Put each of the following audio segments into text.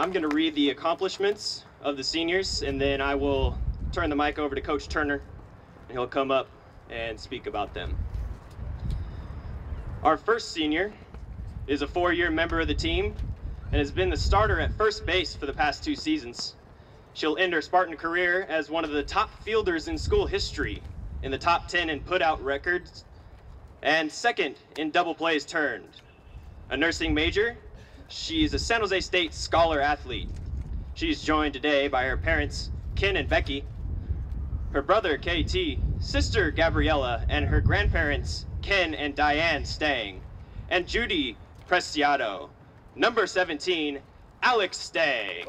I'm going to read the accomplishments of the seniors, and then I will turn the mic over to Coach Turner, and he'll come up and speak about them. Our first senior is a 4-year member of the team and has been the starter at first base for the past 2 seasons. She'll end her Spartan career as one of the top fielders in school history, in the top 10 in put-out records, and second in double plays turned. A nursing major, she's a San Jose State Scholar athlete. She's joined today by her parents, Ken and Becky, her brother, KT, sister, Gabriella, and her grandparents, Ken and Diane Stang, and Judy Preciado. Number 17, Alex Stang.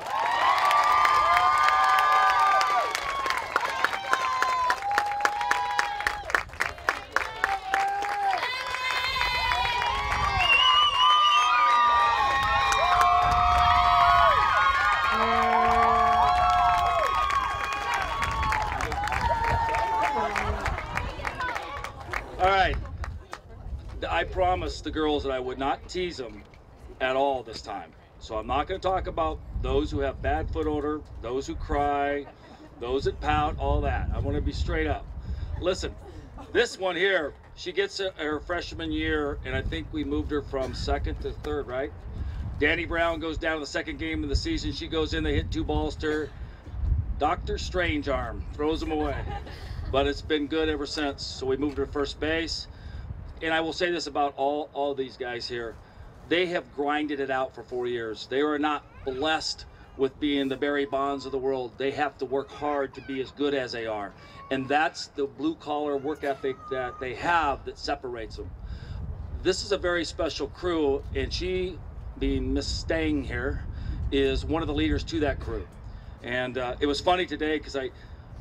I promised the girls that I would not tease them at all this time. So I'm not going to talk about those who have bad foot odor, those who cry, those that pout, all that. I want to be straight up. Listen, this one here, she gets her freshman year, and I think we moved her from 2nd to 3rd, right? Danny Brown goes down to the 2nd game of the season. She goes in, they hit 2 balls to her. Dr. Strange Arm throws them away. But it's been good ever since. So we moved her to first base. And I will say this about all these guys here. They have grinded it out for 4 years. They are not blessed with being the Barry Bonds of the world. They have to work hard to be as good as they are. And that's the blue-collar work ethic that they have that separates them. This is a very special crew, and she, being Miss Stang here, is one of the leaders to that crew. And it was funny today because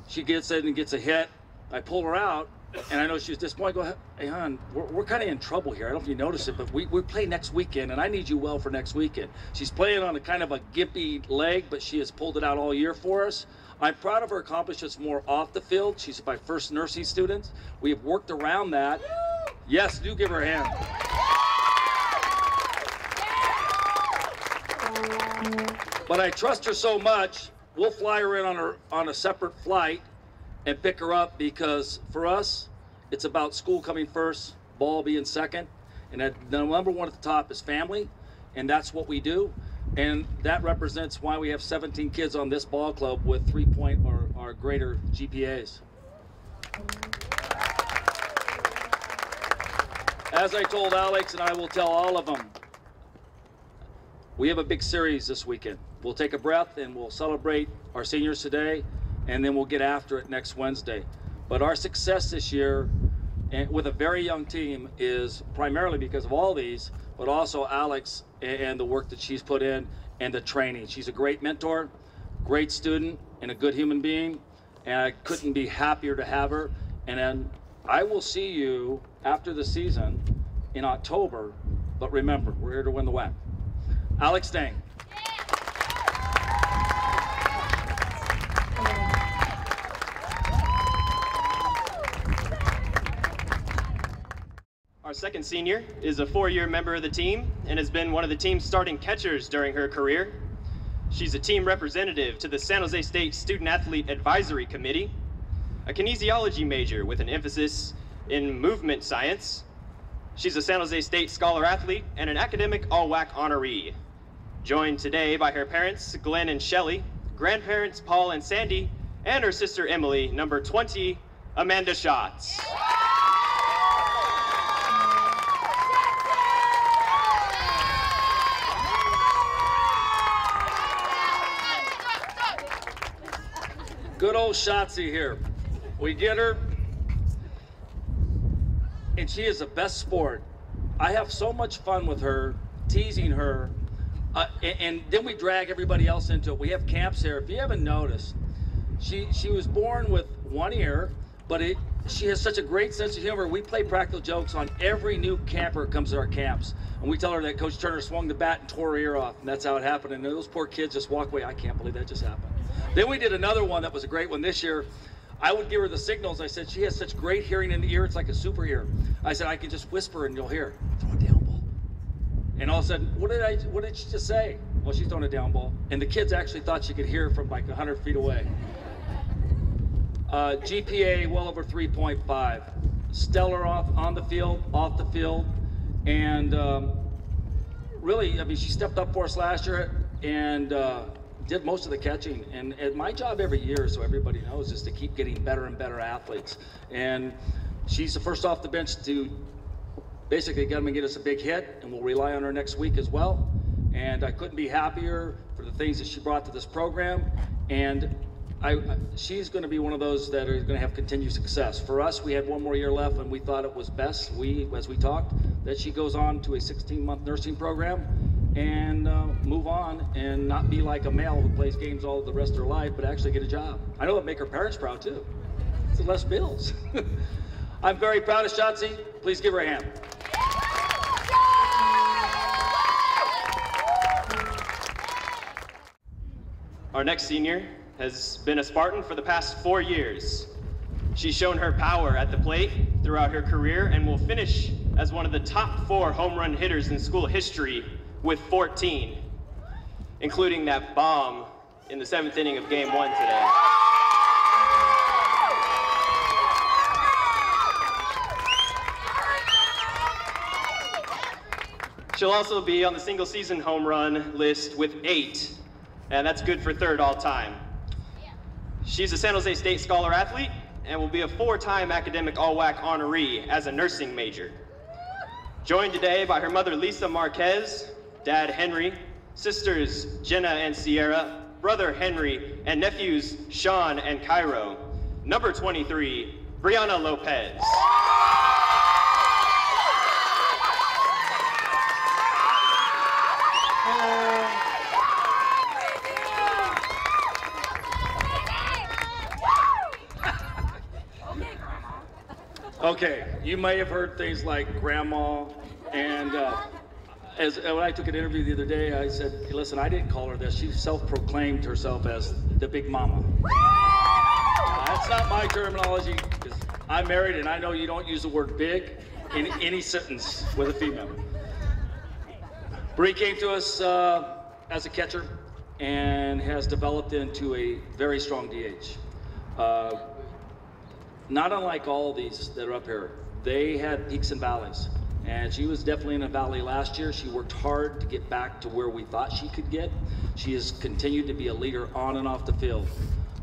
she gets in and gets a hit. I pull her out, and I know she was disappointed. I go, hey, hon, we're kind of in trouble here. I don't know if you notice it, but we play next weekend, and I need you well for next weekend. She's playing on a kind of a gimpy leg, but she has pulled it out all year for us. I'm proud of her accomplishments more off the field. She's my first nursing student. We have worked around that. Yes, do give her a hand. But I trust her so much, we'll fly her in on a separate flight and pick her up, because for us, it's about school coming first, ball being second, and the number one at the top is family, and that's what we do. And that represents why we have 17 kids on this ball club with 3-point or greater GPAs. As I told Alex, and I will tell all of them, we have a big series this weekend. We'll take a breath and we'll celebrate our seniors today, and then we'll get after it next Wednesday. But our success this year, and with a very young team, is primarily because of all these, but also Alex and the work that she's put in and the training. She's a great mentor, great student, and a good human being, and I couldn't be happier to have her. And then I will see you after the season in October, but remember, we're here to win the WAC. Alex Stang. Our second senior is a 4-year member of the team and has been one of the team's starting catchers during her career. She's a team representative to the San Jose State Student Athlete Advisory Committee, a kinesiology major with an emphasis in movement science. She's a San Jose State Scholar athlete and an academic all-WAC honoree. Joined today by her parents, Glenn and Shelley, grandparents, Paul and Sandy, and her sister, Emily, number 20, Amanda Schatz. Good old Shotzi here. We get her, and she is the best sport. I have so much fun with her, teasing her, and then we drag everybody else into it. We have camps here. If you haven't noticed, she was born with one ear, but she has such a great sense of humor. We play practical jokes on every new camper that comes to our camps. And we tell her that Coach Turner swung the bat and tore her ear off, and that's how it happened. And those poor kids just walk away. I can't believe that just happened. Then we did another one that was a great one this year. I would give her the signals. I said, she has such great hearing in the ear, it's like a super ear. I said, I can just whisper and you'll hear. Throw a down ball. And all of a sudden, what did she just say? Well, she's throwing a down ball, and the kids actually thought she could hear from like 100 feet away. GPA well over 3.5. Stellar on the field, off the field, and really, I mean, she stepped up for us last year and did most of the catching. And my job every year, so everybody knows, is to keep getting better and better athletes. And she's the first off the bench to basically come and get us a big hit, and we'll rely on her next week as well. And I couldn't be happier for the things that she brought to this program. And she's going to be one of those that are going to have continued success. For us, we had one more year left, and we thought it was best, as we talked, that she goes on to a 16-month nursing program and move on and not be like a male who plays games all the rest of her life, but actually get a job. I know it'll make her parents proud too. It's less bills. I'm very proud of Shotzi. Please give her a hand. Our next senior has been a Spartan for the past 4 years. She's shown her power at the plate throughout her career and will finish as one of the top 4 home run hitters in school history with 14, including that bomb in the 7th inning of Game 1 today. She'll also be on the single season home run list with 8, and that's good for 3rd all time. She's a San Jose State Scholar athlete and will be a 4-time academic All-WAC honoree as a nursing major. Joined today by her mother Lisa Marquez, dad Henry, sisters Jenna and Sierra, brother Henry, and nephews Sean and Cairo. Number 23, Brianna Lopez. Okay, you may have heard things like grandma, and when I took an interview the other day, I said, hey, listen, I didn't call her this. She self-proclaimed herself as the big mama. That's not my terminology, because I'm married and I know you don't use the word big in any sentence with a female. Bree came to us as a catcher and has developed into a very strong DH. Not unlike all these that are up here, they had peaks and valleys. And she was definitely in a valley last year. She worked hard to get back to where we thought she could get. She has continued to be a leader on and off the field.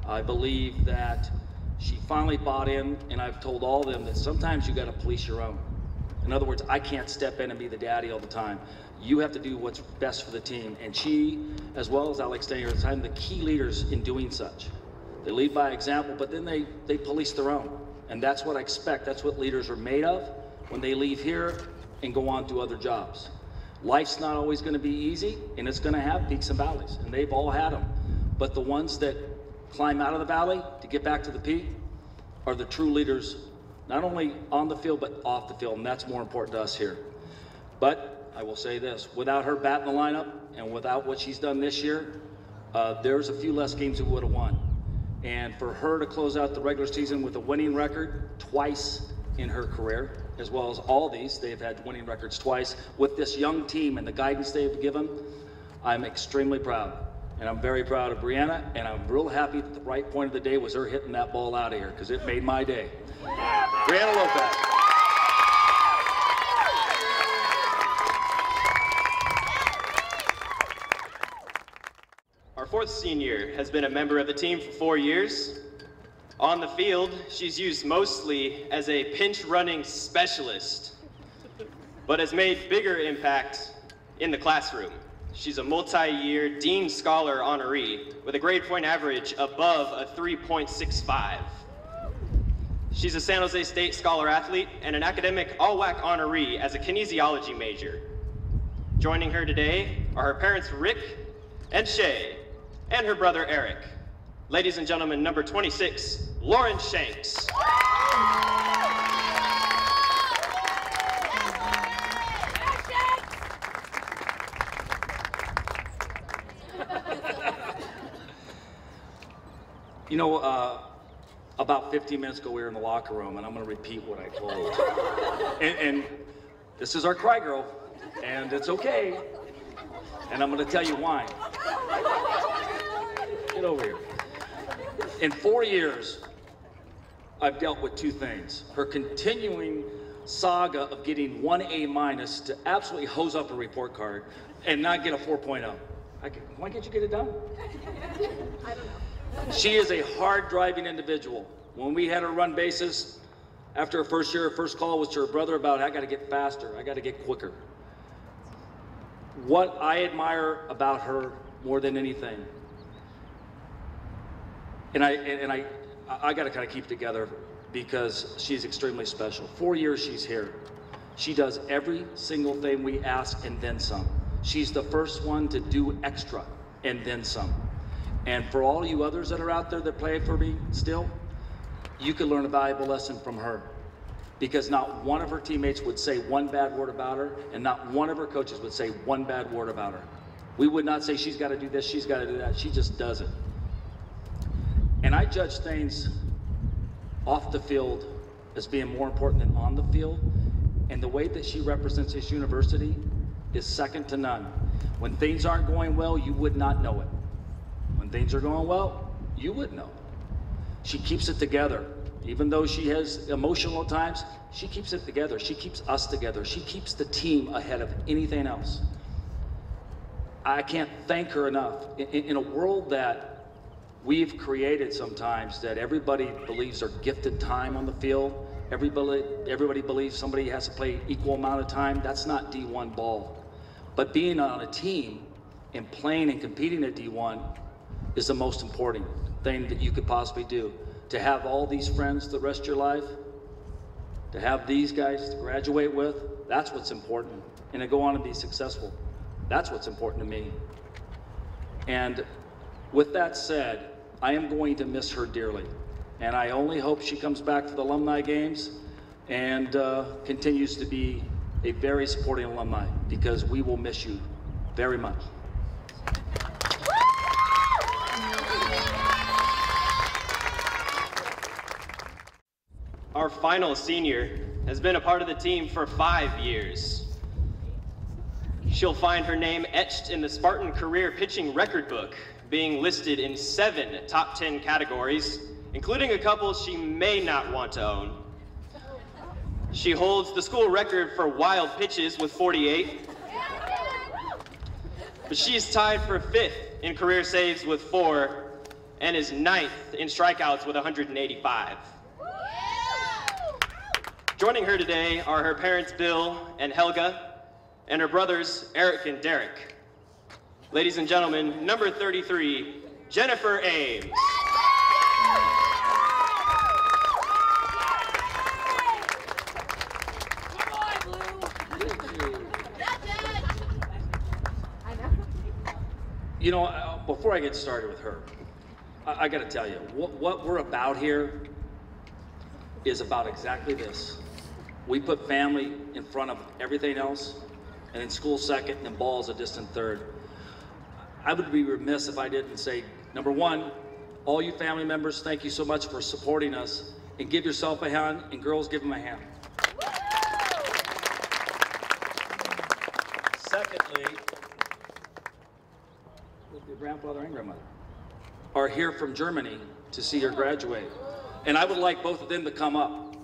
I believe that she finally bought in, and I've told all of them that sometimes you gotta police your own. In other words, I can't step in and be the daddy all the time. You have to do what's best for the team. And she, as well as Alex Stanger, are the key leaders in doing such. They lead by example, but then they police their own. And that's what I expect. That's what leaders are made of when they leave here and go on to other jobs. Life's not always going to be easy, and it's going to have peaks and valleys, and they've all had them. But the ones that climb out of the valley to get back to the peak are the true leaders, not only on the field, but off the field, and that's more important to us here. But I will say this, without her bat in the lineup, and without what she's done this year, there's a few less games we would have won. And for her to close out the regular season with a winning record twice in her career, as well as all these, they've had winning records twice. With this young team and the guidance they've given, I'm extremely proud. And I'm very proud of Brianna, and I'm real happy that the right point of the day was her hitting that ball out of here, because it made my day. Brianna Lopez. Our 4th senior has been a member of the team for 4 years. On the field, she's used mostly as a pinch running specialist, but has made bigger impact in the classroom. She's a multi-year Dean Scholar honoree with a grade point average above a 3.65. She's a San Jose State Scholar athlete and an academic All-WAC honoree as a kinesiology major. Joining her today are her parents Rick and Shay, and her brother Eric. Ladies and gentlemen, number 26, Lauren Shanks. You know, about 15 minutes ago, we were in the locker room, and I'm gonna repeat what I told. and this is our cry girl, and it's okay. And I'm going to tell you why. Get over here. In 4 years, I've dealt with two things. Her continuing saga of getting 1 A- to absolutely hose up a report card and not get a 4.0. Why can't you get it done? I don't know. She is a hard-driving individual. When we had her run bases, after her first year, her first call was to her brother about, I got to get faster, I got to get quicker. What I admire about her more than anything, and I got to kind of keep together because she's extremely special. 4 years she's here. She does every single thing we ask and then some. She's the first one to do extra and then some. And for all you others that are out there that play for me still, you could learn a valuable lesson from her, because not one of her teammates would say one bad word about her, and not one of her coaches would say one bad word about her. We would not say she's got to do this, she's got to do that. She just does it. And I judge things off the field as being more important than on the field. And the way that she represents this university is second to none. When things aren't going well, you would not know it. When things are going well, you would know. She keeps it together. Even though she has emotional at times, she keeps it together. She keeps us together. She keeps the team ahead of anything else. I can't thank her enough. In a world that we've created sometimes, that everybody believes they're gifted time on the field, everybody believes somebody has to play equal amount of time. That's not D1 ball. But being on a team and playing and competing at D1 is the most important thing that you could possibly do. To have all these friends the rest of your life, to have these guys to graduate with, that's what's important. And to go on and be successful, that's what's important to me. And with that said, I am going to miss her dearly. And I only hope she comes back to the alumni games and continues to be a very supporting alumni, because we will miss you very much. Our final senior has been a part of the team for 5 years. She'll find her name etched in the Spartan career pitching record book, being listed in 7 top 10 categories, including a couple she may not want to own. She holds the school record for wild pitches with 48, but she's tied for 5th in career saves with 4, and is 9th in strikeouts with 185. Joining her today are her parents, Bill and Helga, and her brothers, Eric and Derek. Ladies and gentlemen, number 33, Jennifer Ames. You know, before I get started with her, I got to tell you, what we're about here is about exactly this. We put family in front of everything else, and then school second, and ball's a distant third. I would be remiss if I didn't say, number one, all you family members, thank you so much for supporting us, and give yourself a hand, and girls, give them a hand. Secondly, your grandfather and grandmother are here from Germany to see her graduate. And I would like both of them to come up.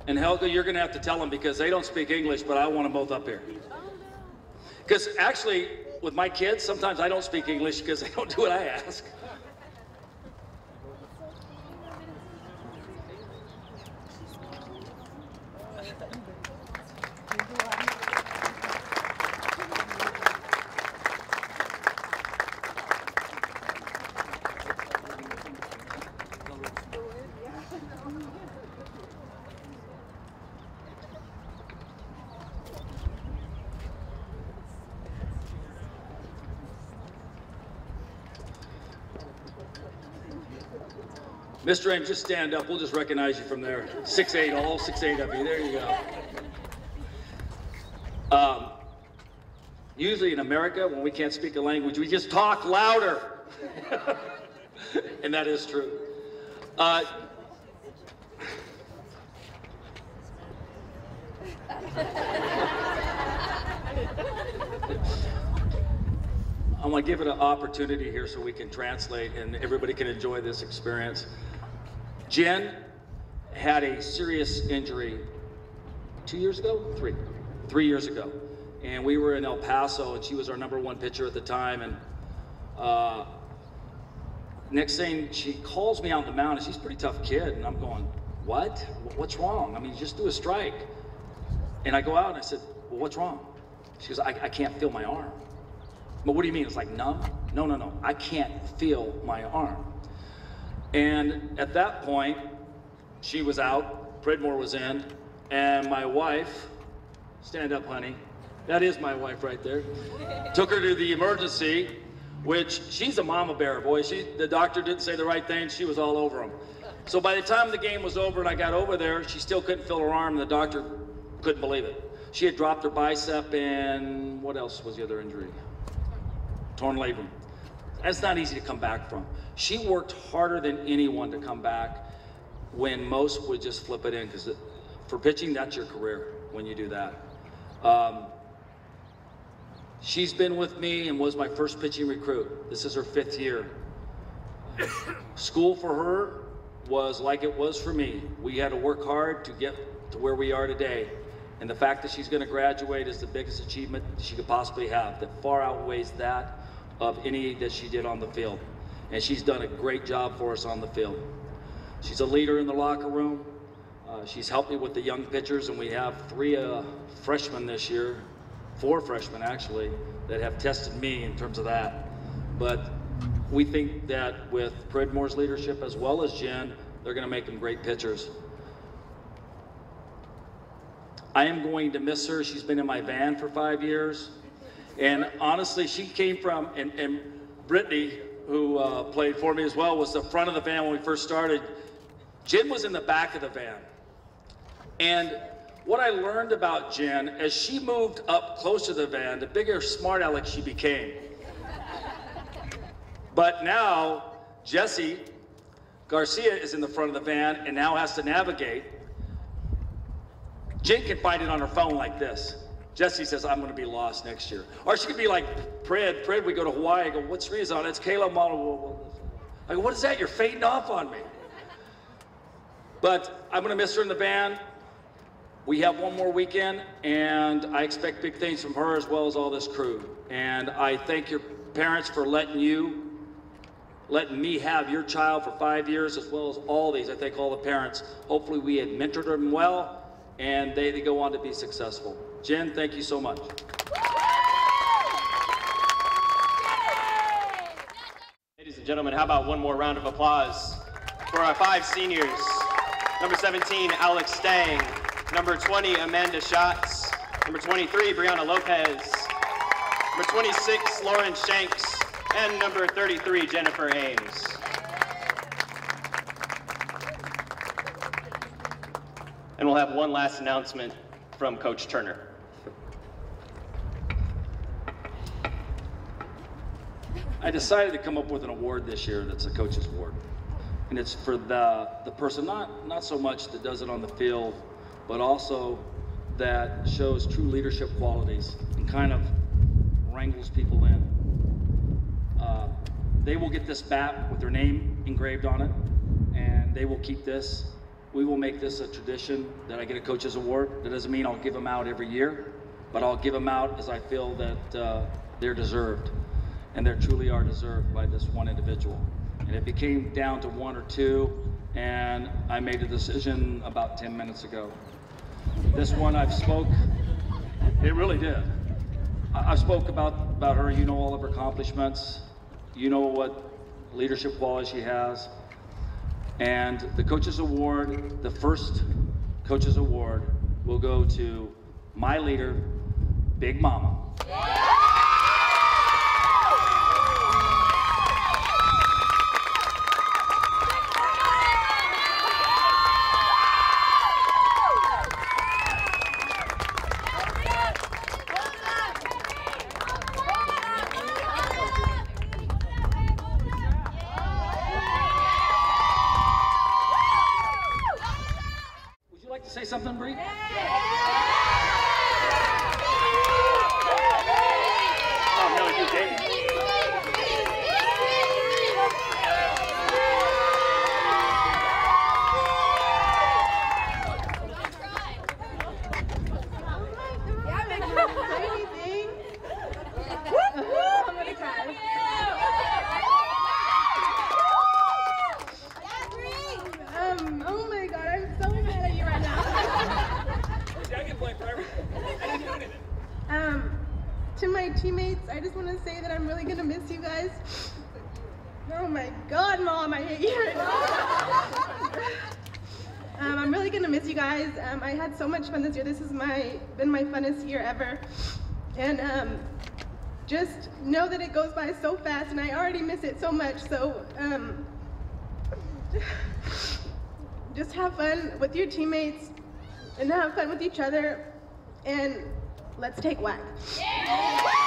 And Helga, you're gonna have to tell them, because they don't speak English, but I want them both up here. Because actually, with my kids, sometimes I don't speak English because they don't do what I ask. Mr. Ames, just stand up. We'll just recognize you from there. 6'8", all 6'8" of you. There you go. Usually in America, when we can't speak a language, we just talk louder. And that is true. going to give it an opportunity here so we can translate and everybody can enjoy this experience. Jen had a serious injury 2 years ago? Three years ago. And we were in El Paso, and she was our #1 pitcher at the time. And next thing, she calls me out on the mound, and she's a pretty tough kid. And I'm going, what? What's wrong? I mean, just do a strike. And I go out and I said, well, what's wrong? She goes, I can't feel my arm. But what do you mean? It's like numb? No. I can't feel my arm. And at that point, she was out, Pridmore was in, and my wife, stand up, honey. That is my wife right there. Took her to the emergency, which she's a mama bear, boy. The doctor didn't say the right thing. She was all over him. So by the time the game was over and I got over there, she still couldn't feel her arm, and the doctor couldn't believe it. She had dropped her bicep, and what else was the other injury? Torn labrum. That's not easy to come back from. She worked harder than anyone to come back when most would just flip it in, because for pitching, that's your career when you do that. She's been with me and was my first pitching recruit. This is her 5th year. School for her was like it was for me. We had to work hard to get to where we are today. And the fact that she's going to graduate is the biggest achievement she could possibly have, that far outweighs that of any that she did on the field. And she's done a great job for us on the field. She's a leader in the locker room. She's helped me with the young pitchers, and we have 3 freshmen this year, 4 freshmen actually, that have tested me in terms of that. But we think that with Pridmore's leadership as well as Jen, they're going to make them great pitchers. I am going to miss her. She's been in my van for 5 years. And honestly, she came from, and Brittany, who played for me as well, was the front of the van when we first started. Jen was in the back of the van. And what I learned about Jen, as she moved up close to the van, the bigger smart aleck she became. But now, Jesse Garcia is in the front of the van and now has to navigate. Jen can find it on her phone like this. Jesse says, I'm going to be lost next year. Or she could be like, Prid, we go to Hawaii. I go, what street is on? It's Kayla Model. I go, what is that? You're fading off on me. But I'm going to miss her in the van. We have one more weekend, and I expect big things from her as well as all this crew. And I thank your parents for letting me have your child for 5 years, as well as all these. I thank all the parents. Hopefully we had mentored them well, and they go on to be successful. Jen, thank you so much. Ladies and gentlemen, how about one more round of applause for our 5 seniors. Number 17, Alex Stang. Number 20, Amanda Schatz. Number 23, Brianna Lopez. Number 26, Lauren Shanks. And number 33, Jennifer Ames. And we'll have one last announcement from Coach Turner. I decided to come up with an award this year that's a coach's award. And it's for the person, not so much that does it on the field, but also that shows true leadership qualities and kind of wrangles people in. They will get this bat with their name engraved on it, and they will keep this. We will make this a tradition that I get a coach's award. That doesn't mean I'll give them out every year, but I'll give them out as I feel that they're deserved. And they truly are deserved by this one individual. And it became down to 1 or 2, and I made a decision about 10 minutes ago. This one I've spoke, it really did. I've spoke about her, you know all of her accomplishments, you know what leadership qualities she has. And the Coach's Award, the first Coach's Award, will go to my leader, Big Mama. Say something, Bree? Oh, no, you didn't. my teammates, I just want to say that I'm really going to miss you guys. Oh my God, Mom, I hate you. I'm really going to miss you guys. I had so much fun this year. This has been my funnest year ever. And just know that it goes by so fast, and I already miss it so much. So just have fun with your teammates and have fun with each other, and let's take WAC. Yeah!